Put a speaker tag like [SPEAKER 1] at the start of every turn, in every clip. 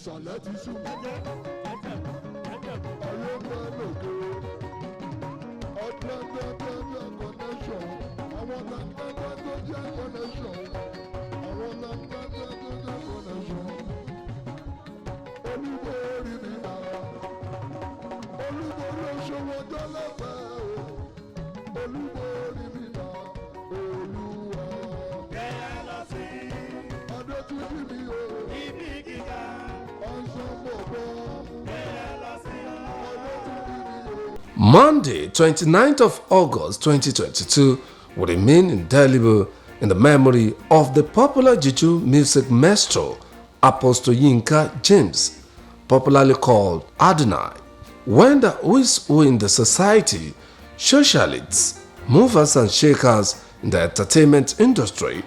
[SPEAKER 1] ìsàlẹ̀ ti sùn. ayé ń bá lòkè ọ̀dọ́dọ́dọ́dọ́ connection àwọn làǹdàdà tó jẹ́ connection àwọn làǹdàdà tó jẹ́ connection. olúbo orí mi nà olúbo ló ṣòwò jọlọ́fẹ́ o olúbo orí mi nà olúwa. bẹ́ẹ̀ lọ sí adótúndì mi o ibi gíga.
[SPEAKER 2] Monday, 29th of August 2022 will remain indelible in the memory of the popular Juju music maestro Apostle Yinka James, popularly called Adonai. When the who is who in the society, socialists, movers and shakers in the entertainment industry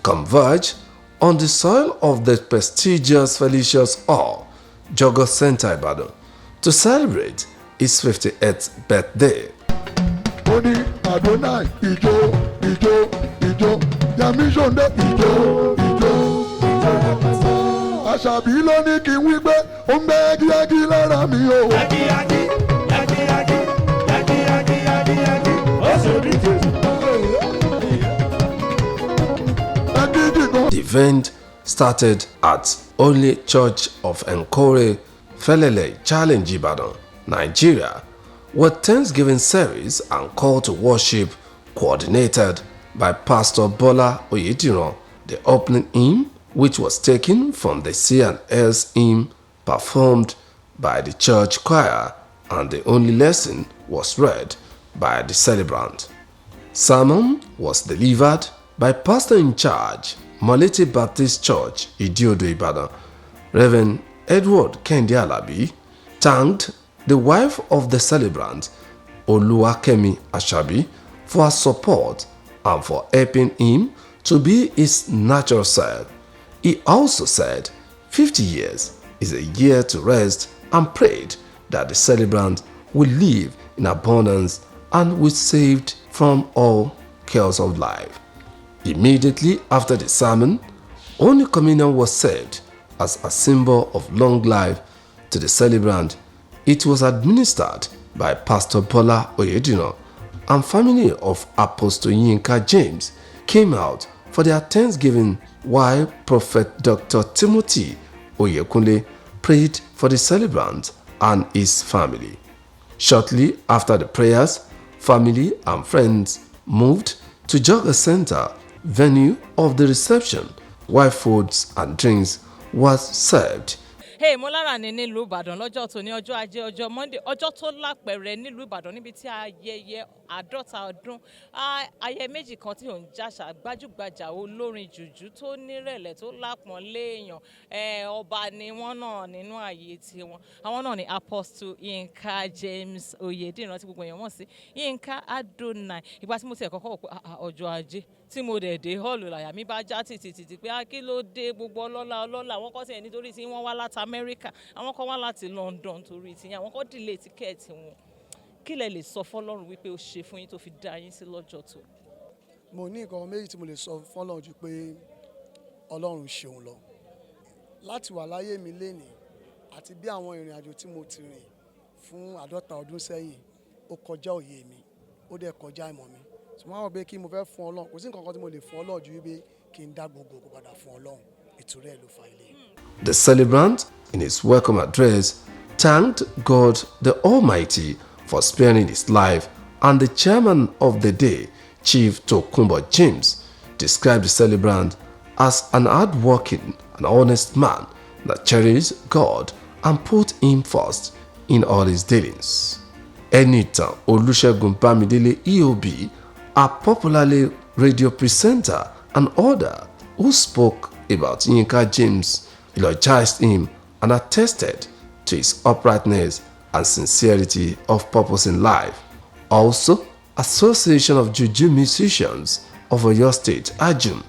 [SPEAKER 2] converge on the soil of the prestigious Felicia's Hall, Jogo Center Ibadan, to celebrate his 58th birthday.
[SPEAKER 1] Oni Adonai ijo ijo ijo Yami Sonde ijo ijo Àṣàbí ló ní kí n wí pé ó ń gbé yágíyágí lára mi o. Yágíyágí yágíyágí yágíyágí yágíyágí ó sòrí Jésù.
[SPEAKER 2] The event started at Holy Church of Nkore, Felele Challenge Ibadan, Nigeria, with Thanksgiving service and call to worship coordinated by Pastor Bola Oyediran. The opening hymn, which was taken from the C&S hymn performed by the church choir, and the only lesson was read by the celebrant. Sermon was delivered by Pastor in charge, Molete Baptist Church, Idiodo Ibadan, Reverend Edward Kendi Alabi, thanked the wife of the celebrant, Kemi Ashabi, for her support and for helping him to be his natural self. He also said 50 years is a year to rest and prayed that the celebrant will live in abundance and will saved from all chaos of life. Immediately after the sermon, Holy Communion was served as a symbol of long life to the celebrant. It was administered by Pastor Bola Oyediran, and family of Apostle Yinka James came out for their Thanksgiving while Prophet Dr. Timothy Oyekunle prayed for the celebrant and his family. Shortly after the prayers, family and friends moved to Joga Center, venue of the reception, while foods and drinks was served.
[SPEAKER 3] Hey, mo lára ní nílùú Ìbàdàn lọ́jọ́ tó ní ọjọ́ Ajé ọjọ́ Monday ọjọ́ tó lápẹẹrẹ nílùú Ìbàdàn níbi tí ayẹyẹ 50 ọdún ayẹyẹ méjì kan tí òun jàṣà gbajúgbajà olórin jùjú tó nírẹ̀lẹ̀ tó lápọ̀nlé èèyàn ọba ni wọ́n náà nínú ààyè tiwọn àwọn náà ni Apostle Yinka James Oyediran tí gbogbo èèyàn mọ̀ sí Yinka Adonai ìgbà tí mo ti kọ́kọ́ wò pé ọjọ́ Ajé tí mo dé hall láyà mi bá já títí pé kí ló dé gbogbo ọlọ́lá àwọn kan tiẹ̀ nítorí tí wọ́n wá láti Amẹ́ríkà àwọn kan wá láti London torí tí àwọn kan delay tíkẹ́ẹ̀tì wọn kí lẹ lè sọ fọ́lọ́run wípé ó ṣe fún yín tó fi dá yín sí lọ́jọ́ tó.
[SPEAKER 4] mo ní nǹkan méjì tí mo lè sọ fọ́lọ́run ju pé Ọlọ́run ṣeun lọ láti wà láyé mi lénìí àti bí àwọn ìrìn àjò tí mo ti rìn fún 50 ọdún sẹ́yìn ó kọjá òye mi ó dẹ̀ kọjá ìmọ̀ mi tí wọ́n á wọ̀ pé kí mo fẹ́ fún Ọlọ́run kò sí nǹkan kan tí mo lè fún Ọlọ́run ju wípé kí n dá gbogbo kó padà fún Ọlọ́run ìtúrẹ́ ló fa ilé.
[SPEAKER 2] The celebrant, in his welcome address, thanked God the Almighty for sparing his life, and the chairman of the day, Chief Tokunbo James, described the celebrant as an hard-working and honest man that cherished God and put him first in all his dealings. Enitan Olusegun Bamidele EOB, a popularly radio presenter and other who spoke about Yinka James, eulogized him and attested to his uprightness and sincerity of purpose in life. Also, Association of Juju Musicians of Oyo State, AJUM,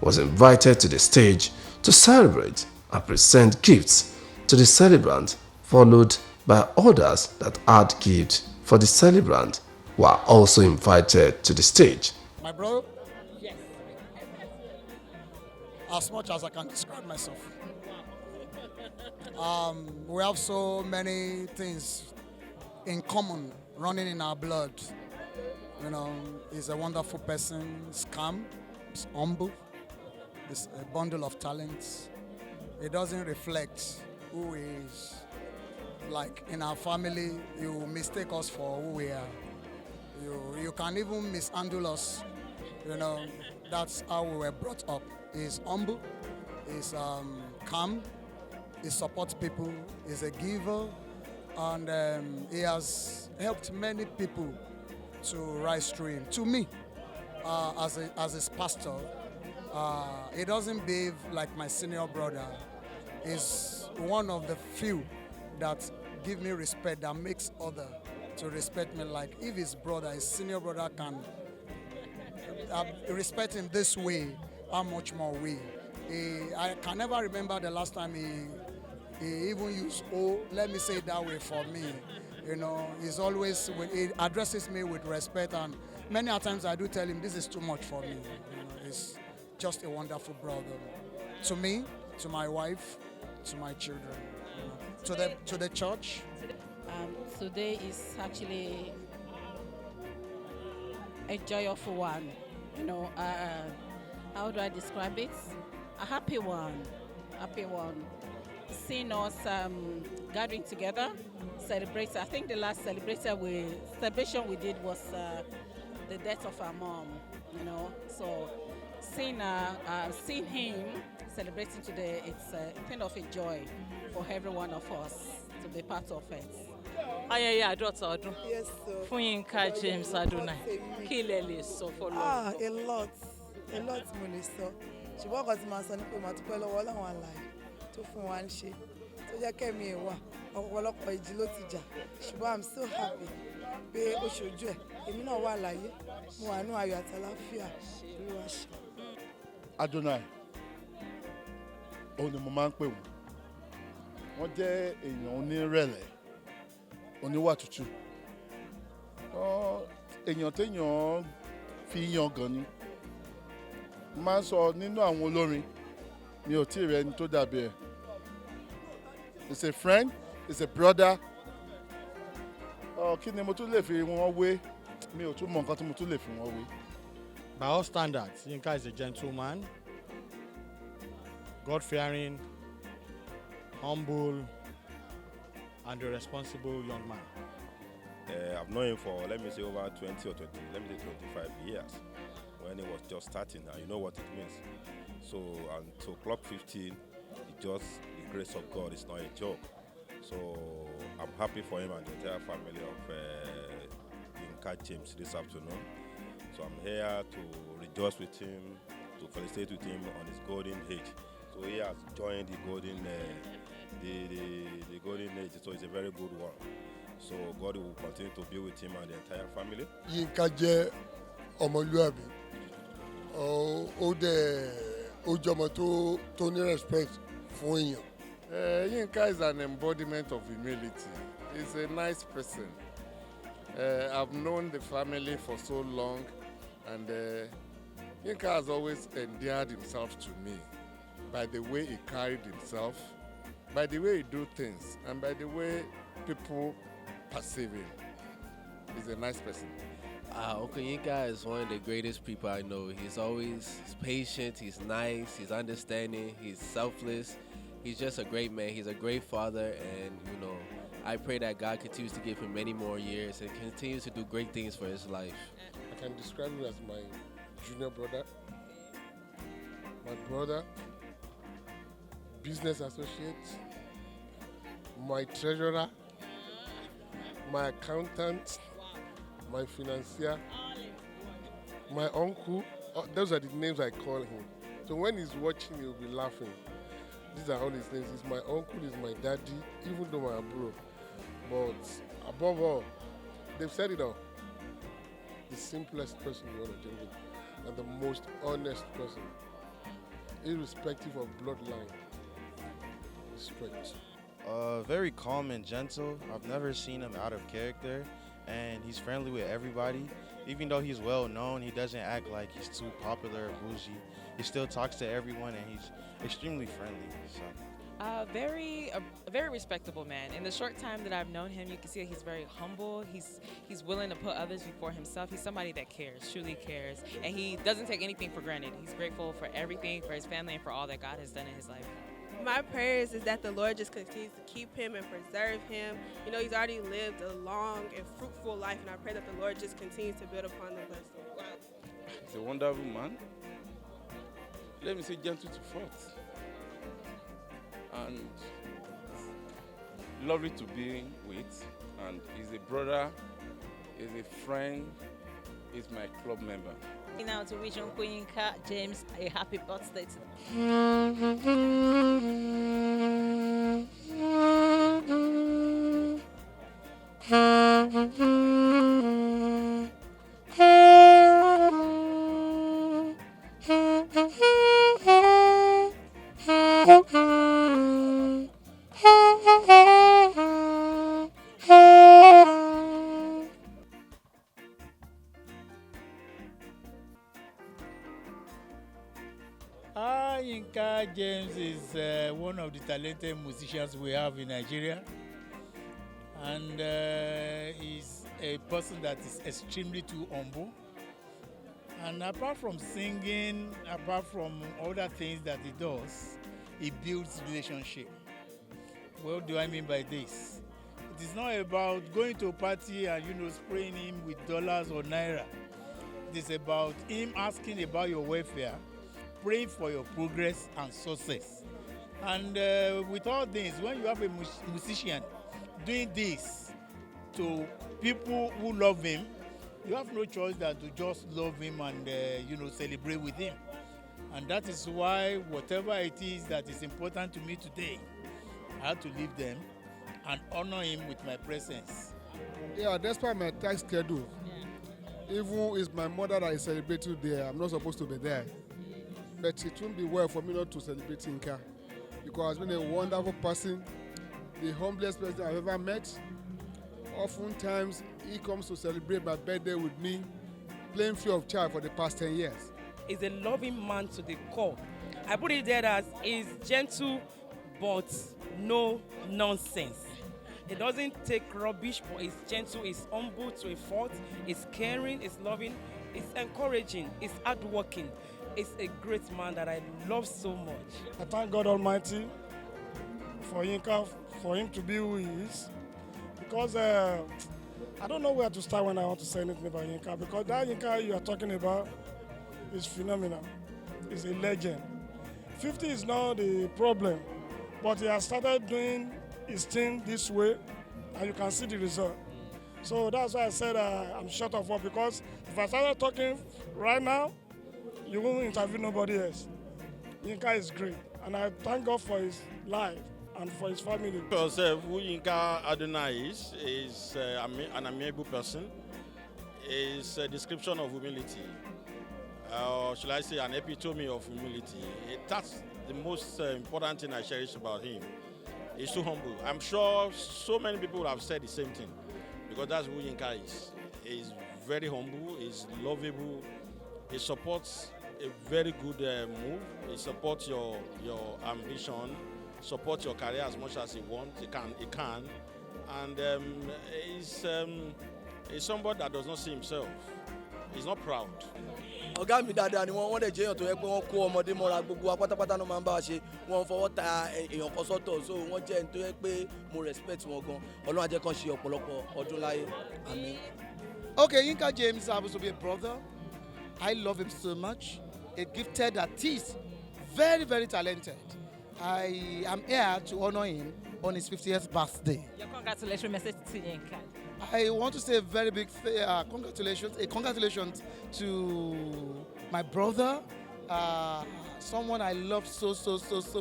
[SPEAKER 2] was invited to the stage to celebrate and present gifts to the celebrant, followed by others that had gifts for the celebrant were also invited to the stage.
[SPEAKER 4] My bro? Yes. As much as I can describe myself. We have so many things in common running in our blood. You know, he's a wonderful person, he's calm, he's humble, he's a bundle of talents. He doesn't reflect who he is. Like in our family, you mistake us for who we are. You can even mishandle us. You know, that's how we were brought up. He's humble, he's calm, he supports people, he's a giver, and he has helped many people to rise through him. To me, as his pastor, he doesn't behave like my senior brother. He's one of the few that give me respect, that makes others to respect me. Like if his brother, his senior brother can respect him this way, how much more we? I can never remember the last time he even used "oh," let me say it that way for me. You know, he's always, he addresses me with respect, and many a times I do tell him this is too much for me. You know, he's just a wonderful brother to me, to my wife, to my children, you know, to the church.
[SPEAKER 5] Today is actually a joyful one. You know, how do I describe it? A happy one. Happy one. Seeing us gathering together, celebrate. I think the last celebration we did was the death of our mom. You know, so seeing him celebrating today, it's kind of a joy for every one of us to be part of it.
[SPEAKER 3] Ayẹyẹ àádọ́ta ọdún fún Yinka James Adonai kí lẹ lè sọ fọlọ.
[SPEAKER 6] A lot mo lè sọ ṣùgbọ́n ọkọ̀ tí màá sọ ni pé màá dúpẹ́ lọ́wọ́ Ọlọ́run àlàyé tó fún wa ń ṣe tó jẹ́ kẹ́mi ẹ̀ wà ọ̀pọ̀lọpọ̀ ìjì ló ti jà ṣùgbọ́n I'm so happy pé ó ṣojú ẹ̀ èmi náà wà láyé mo wà nínú ayọ̀ àti àlàáfíà lórí wa ṣe.
[SPEAKER 1] Adonai òun ni mo máa ń pè wọ́n jẹ́ èèyàn onírẹ̀lẹ̀ oníwà tútù èèyàn téèyàn fi yan gan ni máa ń sọ nínú àwọn olórin mi ò tí ì rẹ ẹni tó dàbí ẹ̀. He's a friend, he's a brother. Kí ni mo tún lè fi wọ́n wé? Mi ò tún mọ nǹkan tí mo tún lè fi wọ́n wé.
[SPEAKER 7] By all standards, Yinka is a gentleman, God-fearing, humble, and a responsible young man.
[SPEAKER 8] I've known him for, let me say, over 20 or 25 years when he was just starting. Now, you know what it means. So, and to clock 15, it just, the grace of God is not a joke. So, I'm happy for him and the entire family of Yinka James this afternoon. So, I'm here to rejoice with him, to felicitate with him on his golden age. So, he has joined the golden the golden age, so it's a very good one. So God will continue to be with him and the entire family.
[SPEAKER 1] Yinka jẹ́ ọmọlúwàbí, ó jẹ́ ọmọ tó ní respect fún èèyàn. Yinka is an embodiment of humility. He's a nice person. I've known the family for so long, and Yinka has always endeared himself to me by the way he carried himself, by the way he do things, and by the way people perceive him. He's a nice person.
[SPEAKER 9] Uncle Yinka is one of the greatest people I know. He's patient, he's nice, he's understanding, he's selfless. He's just a great man. He's a great father, and I pray that God continues to give him many more years and continues to do great things for his life.
[SPEAKER 1] I can describe him as my junior brother, my brother, business associate, my treasurer, my accountant, my financier, my uncle. Those are the names I call him. So when he's watching, he'll be laughing. These are all his names. He's my uncle, he's my daddy, even though my bro. But above all, they've said it all. the simplest person you want to deal with, and the most honest person, irrespective of bloodline. Straight.
[SPEAKER 10] Very calm and gentle. I've never seen him out of character, and he's friendly with everybody. Even though he's well known, he doesn't act like he's too popular or bougie. He still talks to everyone, and he's extremely friendly. So.
[SPEAKER 11] A very respectable man. In the short time that I've known him, you can see that he's very humble. He's willing to put others before himself. He's somebody that cares, truly cares, and he doesn't take anything for granted. He's grateful for everything, for his family, and for all that God has done in his life.
[SPEAKER 12] My prayers is that the Lord just continues to keep him and preserve him. You know, he's already lived a long and fruitful life, and I pray that the Lord just continues to build upon the blessing. Wow.
[SPEAKER 13] He's a wonderful man. Let me say gentle to fault. And lovely to be with. And he's a brother, he's a friend, he's my club member.
[SPEAKER 3] Now to wish Uncle Yinka James a happy birthday today.
[SPEAKER 14] Yinka James is one of the talented musicians we have in Nigeria, and he's a person that is extremely too humble. And apart from singing, apart from other things that he does, he builds relationship. What do I mean by this? It is not about going to a party and spraying him with dollars or naira. It is about him asking about your welfare, praying for your progress and success. And with all this, when you have a musician doing this to people who love him, you have no choice than to just love him and celebrate with him. And that is why whatever it is that is important to me today, I have to leave them and honor him with my presence.
[SPEAKER 1] Yeah, despite my tight schedule, even it's my mother that is celebrating there, I'm not supposed to be there. But it won't be well for me not to celebrate Yinka, because he's been a wonderful person, the humblest person I've ever met. Oftentimes, he comes to celebrate my birthday with me, playing free of charge for the past 10 years.
[SPEAKER 15] He's a loving man to the core. I put it there as he's gentle, but no nonsense. He doesn't take rubbish, but he's gentle, he's humble to a fault, he's caring, he's loving, he's encouraging, he's hardworking. He's a great man that I love so much.
[SPEAKER 16] I thank God Almighty for Yinka, for him to be who he is. Because I don't know where to start when I want to say anything about Yinka. Because that Yinka you are talking about is phenomenal. He's a legend. 50 is not the problem, but he has started doing his thing this way, and you can see the result. So that's why I said I'm short of words, because if I started talking right now, you won't interview nobody else. Yinka is great, and I thank God for his life and for his family.
[SPEAKER 8] Because who Yinka'99 is an amiable person, is a description of humility, or should I say an epitome of humility. That's the most important thing I cherish about him. He's too humble. I'm sure so many people have said the same thing, because that's who Yinka is. He's very humble, he's lovable, he supports a very good move. He supports your ambition, supports your career as much as he wants. He can. And he's somebody that does not see himself. He's not proud.
[SPEAKER 17] ọ̀gá mi dáadáa ni wọ́n dẹ̀ jẹ́ èèyàn tó yẹ pé wọ́n kó ọmọdé mọ́ra gbogbo wa pátápátá náà máa ń bá wa ṣe wọ́n fọwọ́ ta èèyàn kan sọ́tọ̀, so wọ́n jẹ́ ẹni tó yẹ pé mo respect wọn gan. Ọlọ́run á jẹ́ kán ṣe ọ̀pọ̀lọpọ̀ ọdún láyé. Àmín.
[SPEAKER 18] Okay, Yinka James happens to be a brother. I love him so much. A gifted artist, very, very talented. I am here to honor him on his 50th birthday.
[SPEAKER 3] Your congratulations message to Yinka.
[SPEAKER 18] I want to say a very big congratulations to my brother, someone I love so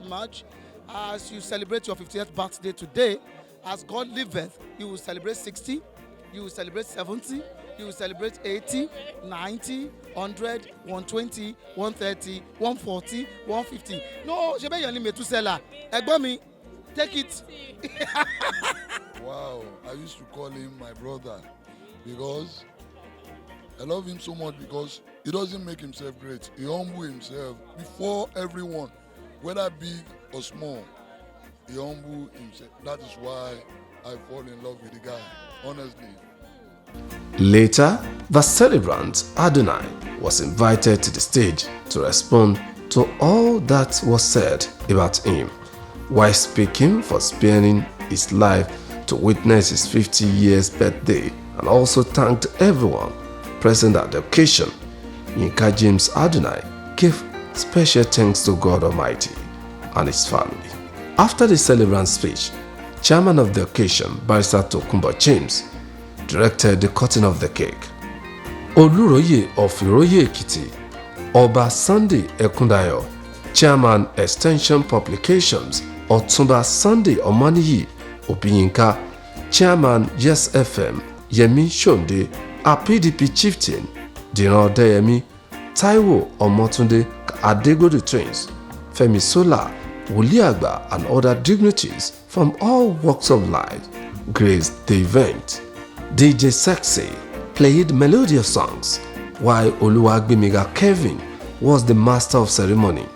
[SPEAKER 18] much. As you celebrate your 50th birthday today, as God liveth, you will celebrate 60, you will celebrate 70, you will celebrate 80, 90, 100, 120, 130, 140, 150. No, ṣe bẹ́ẹ̀ yàn ní Methuselah. Ẹ̀gbọ́n mi, take it.
[SPEAKER 19] Wow, I used to call him my brother because I love him so much because he doesn't make himself great. He humbles himself before everyone, whether big or small. He humbles himself. That is why I fall in love with the guy, honestly.
[SPEAKER 2] Later, the celebrant Adonai was invited to the stage to respond to all that was said about him, while speaking for sparing his life to witness his 50 years birthday, and also thanked everyone present at the occasion. Yinka James Adonai gave special thanks to God Almighty and his family. After the celebrant speech, chairman of the occasion, Barrister Tokunbo James, directed the cutting of the cake. Oluroye of Iroye Ekiti, Oba Sunday Ekundayo, chairman Extension Publications, Otunba Sunday Omaniyi Obiyinka, chairman Yes FM, Yemi Shonde, a PDP chieftain, Diran Odeyemi, Taiwo Omotunde Adegodu Twins, Femi Sola, Wuliagba, and other dignitaries from all walks of life graced the event. DJ Sexy played melodious songs, while Oluwagbemiga Kevin was the master of ceremony.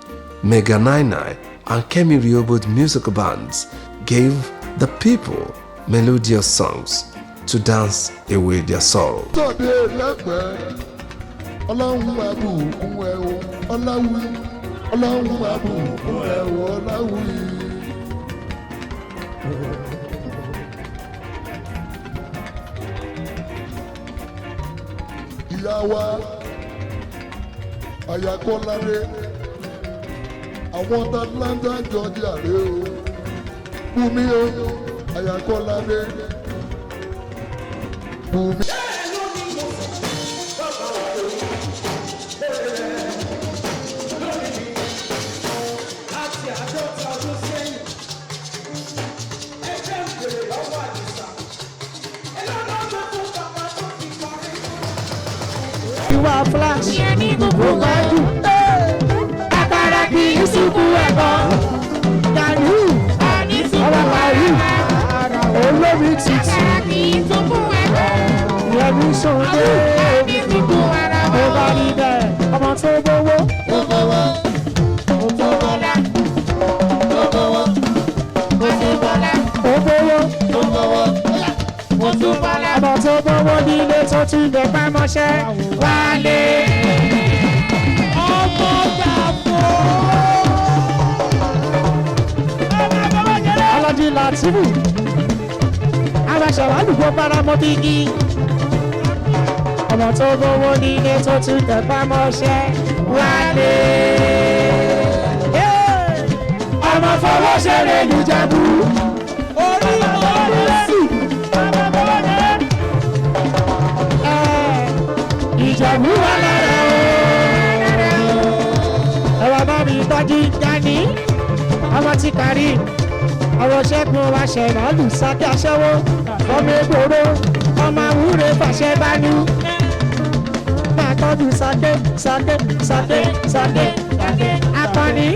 [SPEAKER 2] Mega'99 and Kemi Rehoboth musical bands gave the people melodious songs to dance away their sorrow.
[SPEAKER 19] Ìyáwá Ayakolade àwọn Atlanta Georgia rè o Bùnmi o Ayakolade Bùnmi.
[SPEAKER 20] Ìwà flash ní gbogbo wájú. Àtàrà kì í ṣubú ẹ̀kọ́. Dàlú ọ̀rọ̀ màálù. Olómi títì. Àtàrà kì í ṣubú ẹ̀kọ́. Yẹmi Ṣòde. Mo bá rí bẹ́ẹ̀. Ọmọ tó gbowó. Tó gbowó. Mo tó bọ́lá. Tó gbowó. Mo tó bọ́lá. Tó gbowó. Tó gbowó. Mo tún bọ́lá. Ọmọ tó gbowó nílé tó tún lè pa mọ́ṣẹ́ wálé. Ọmọ gbàgbó. Alájí Làtífù. Abaṣọ àlùkò paramọ́ bígí. Ọmọ tó gbowó nílé tó tún lè pa mọ́ṣẹ́ wálé. Ọmọ fọwọ́ ṣeré lùjẹ̀bú. Orí sí. Ìjẹ̀bú wà lára o. Ẹ̀rọ bá mi tọ́jú dání. Ọmọ ti kárí. Ọmọ Ṣẹ́gun wa ṣẹ̀ màálù sákẹ́ aṣẹ́wó. Ọmọ egbòro. Ọmọ àwúre fàṣẹ bánú. Máa tọ́jú sáké sáké sáké sáké sáké. Akọni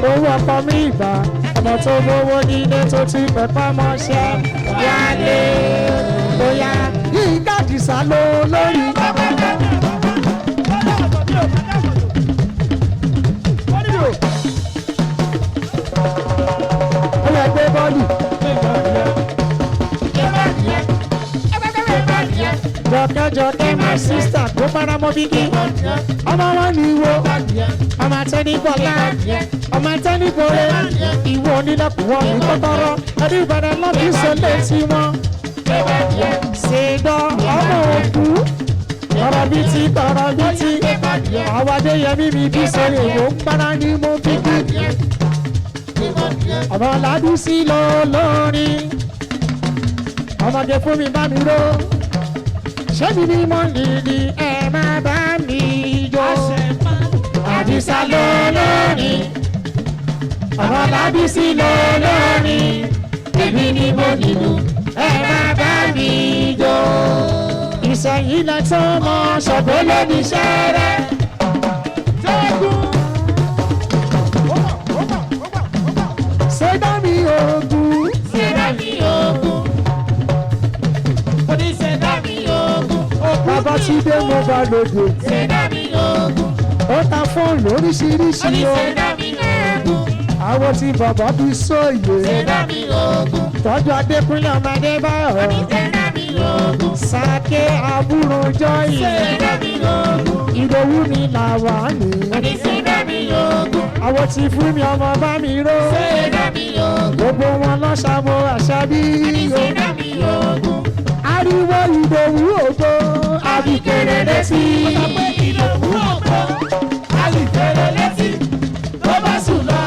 [SPEAKER 20] owó ọkọ mi ìgbà. Ọmọ tó gbowó nílé tó ti pẹ̀pẹ́ mọ́ṣẹ́ wálé. Bóyá Yinka Dìsá ló lórí. Ẹgbẹ́ bọ́ọ̀lù. Jọ̀kẹ́jọ̀kẹ́ my sister kó paramọ́ bíkí. Ọmọ wọn ní ìwo. Ọmọ àtẹnibọ̀lá. Ọmọ àtẹnibọ̀lẹ̀. Ìwo onílẹ̀kùnwọ́ ní kọ́kọ́rọ́. Ẹni ìbàdàn lọ́ọ̀kì sọlẹ̀ sí wọn. Ṣèdọ̀ ọmọ òkú. Ọ̀rọ̀ bíi ti tọ̀rọ̀ bíi ti. Àwọn Adéyẹmí mi bí sọ̀rọ̀ èwo ń gbára ní mo fi kú. Ọmọ ládùú sí lọ lórin. Ọmọdé fún mi bá mi ró. Ṣébi ni mo nìdí ẹ máa bá mi jó. Àdìsá lọ lórin. Ọmọ ládùú sí lọ lórin. Èmi ni mo nìdú ẹ máa bá mi jó. Ìsẹ̀yìn lẹ tó mọ ṣògo lóní ṣẹ́rẹ́. Ṣẹ́dá mi ogun. Ṣẹ́dá mi ogun. Mo ní ṣẹ́dá mi ogun. Bàbá tí dé mo bá lòdì. Ṣẹ́dá mi ogun. Ó ta fóònù lóríṣiríṣi o. Mo ní ṣẹ́dá mi ogun. Àwọn tí bàbá bí sóye. Ṣẹ́dá mi ogun. Tọ́jú Adékúnlé ọmọdé báyọ̀. Mo ní ṣẹ́dá mi ogun. Sàké àbúrò jọyìn. Ṣẹ́dá mi ogun. Ìdòwú mi làwà ní. Mo ní ṣẹ́dá mi ogun. Àwọn tí fún mi ọmọ bá mi ró. Ṣẹ́dá mi ogun. Gbogbo wọn lọ́sàmó àṣàbí. Mo ní ṣẹ́dá mi ogun. Ariwo Ìdòwú ògo. Àbíkèrè létí. Mo sọ pé Ìdòwú ògo. Àbíkèrè létí. Tó bá sùn lọ.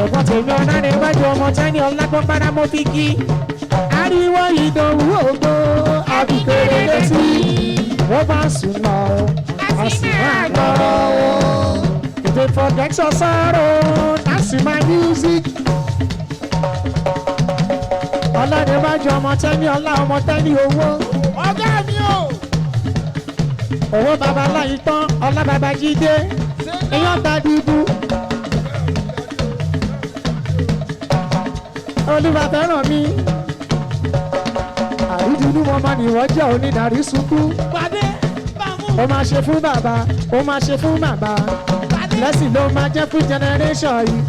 [SPEAKER 20] Ẹ̀gbọ́n tèmi ọ̀nà rẹ̀ wájú ọmọ tẹ́ni ọ̀làgbọ́n padà mo fi kí. Ariwo Ìdòwú ògo. Àbíkèrè létí. Wọ́n bá sùn lọ. A sì máa gbọ́rọ̀ o. They forget your sorrow. That's my music. Ọlọ́dẹ wájú ọmọ tẹ́ni ọ̀là ọmọ tẹ́ni owó. Ọ̀gá mi o. Owó baba láyé tán ọlá baba jíde. Èèyàn ta dìbò. Olúwa fẹ́ràn mi. Àrídìínú wọn máa nìwọ́ jẹ́ onídàrí sunkún. Pàdé bàmú. Ó máa ṣe fún bàbá, ó máa ṣe fún bàbá. Lẹ́sìn ló máa jẹ́ fún generation yìí.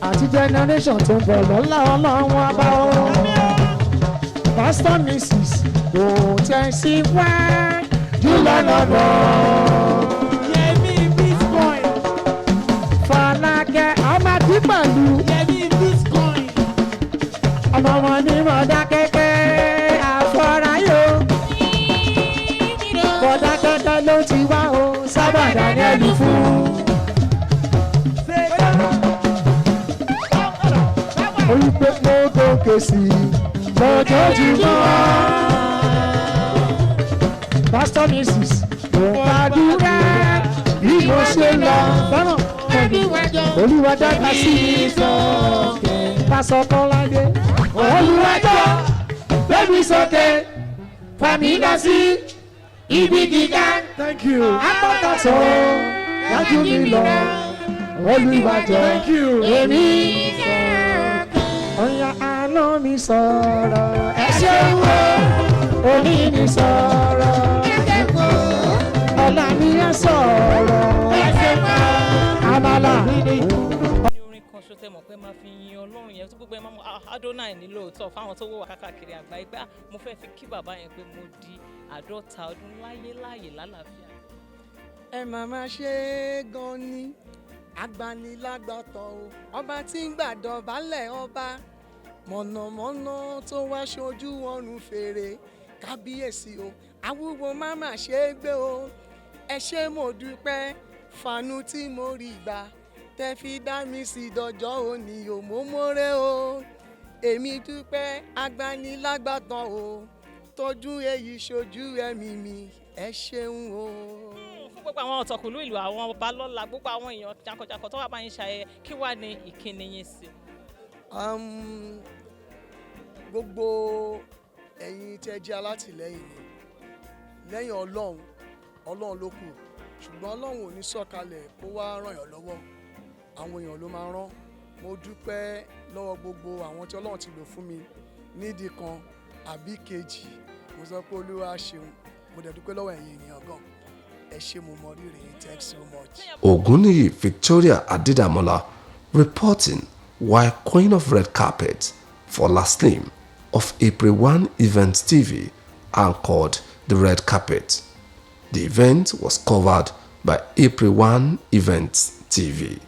[SPEAKER 20] Àti generation tó ń bọ̀ lọ́la ọlọ́run abá ọ̀run. Pastor Mrs. Kò tẹ̀sí wá. Jùlọ lọ́dọ̀. Yẹmi Bitcoin. Fọlákẹ́ ọmọ dípàlú. Yẹmi Bitcoin. Ọmọ wọn ní Mọ̀dákẹ́kẹ́ àfọ̀ráyò. Mọ̀dákẹ́kẹ́ ló ti wá o, sábà Daniel fún. Olùpẹ̀ mo gòkè sí lójoojúmọ́. Pastor Mrs. Mo gbàdúrà bí mo ṣe lọ fẹ́ràn. Olúwàjọ́ ká sí sókè. Pásọ Kọ́ládé. Olúwàjọ́ gbẹ́mí sókè. Fàmí lọ sí ibi gíga. Thank you. Àpáta tó dájú mi lọ. Olúwàjọ́ èmi sókè. Ọ̀yà àná mi sọ̀rọ̀. Ẹ ṣeun o. Oní mi sọ̀rọ̀. Ọ̀la mi ẹ sọ̀rọ̀. Àmàlà.
[SPEAKER 3] ní orin kan ṣo tẹ mọ̀ pé máa fi yin Ọlọ́run yẹn tó gbogbo ẹ máa mọ Adonai ní lóòótọ́ fáwọn tó wà káàkiri àgbáyé pé mo fẹ́ fi kí bàbá yẹn pé mo di 50 ọdún láyé lálàáfíà.
[SPEAKER 4] Ẹ màmá ṣe é gan ni agbanilágbàtàn o ọba tí ń gbàdọ̀ balẹ̀ ọba mọ̀nàmọ́ná tó wá ṣojú ọrùn fèrè kábíyèsí o awúwo máma ṣe é gbé o ẹ ṣé mo dúpẹ́ fàánú tí mo rí gbà tẹ́ fi dá mi sí dọjọ́ òní o mo mórè o èmi dúpẹ́ agbanilágbàtàn o tọ́jú èyí ṣojú ẹ̀mí mi ẹ ṣeun o.
[SPEAKER 3] Fún gbogbo àwọn ọ̀tọ̀kùlú ìlú àwọn ọba lọ́la gbogbo àwọn èèyàn jankan-jankan tó wà bá yín ṣayẹyẹ kí wàá ní ìkíni yín sí.
[SPEAKER 4] Gbogbo ẹ̀yin tẹ́ jẹ́ alátìlẹ́yìn mi lẹ́yìn Ọlọ́run ló kù ṣùgbọ́n Ọlọ́run ò ní sọ̀kalẹ̀ kó wá ràn yàn lọ́wọ́ àwọn èèyàn ló máa rán mo dúpẹ́ lọ́wọ́ gbogbo àwọn tí Ọlọ́run ti lò fún mi nídìí kan àbí kejì mo sọ pé Olúwa ṣeun mo dẹ̀ dúpẹ́ lọ́wọ́ ẹ̀yin ènìyàn gan ẹ ṣé mo mọ rírì yín thanks so much.
[SPEAKER 2] Ògúnníyì Victoria Adédàmọ́lá reporting while Queen of Red Carpet for last name of April 1 Event TV anchored the red carpet. The event was covered by April 1 Events TV.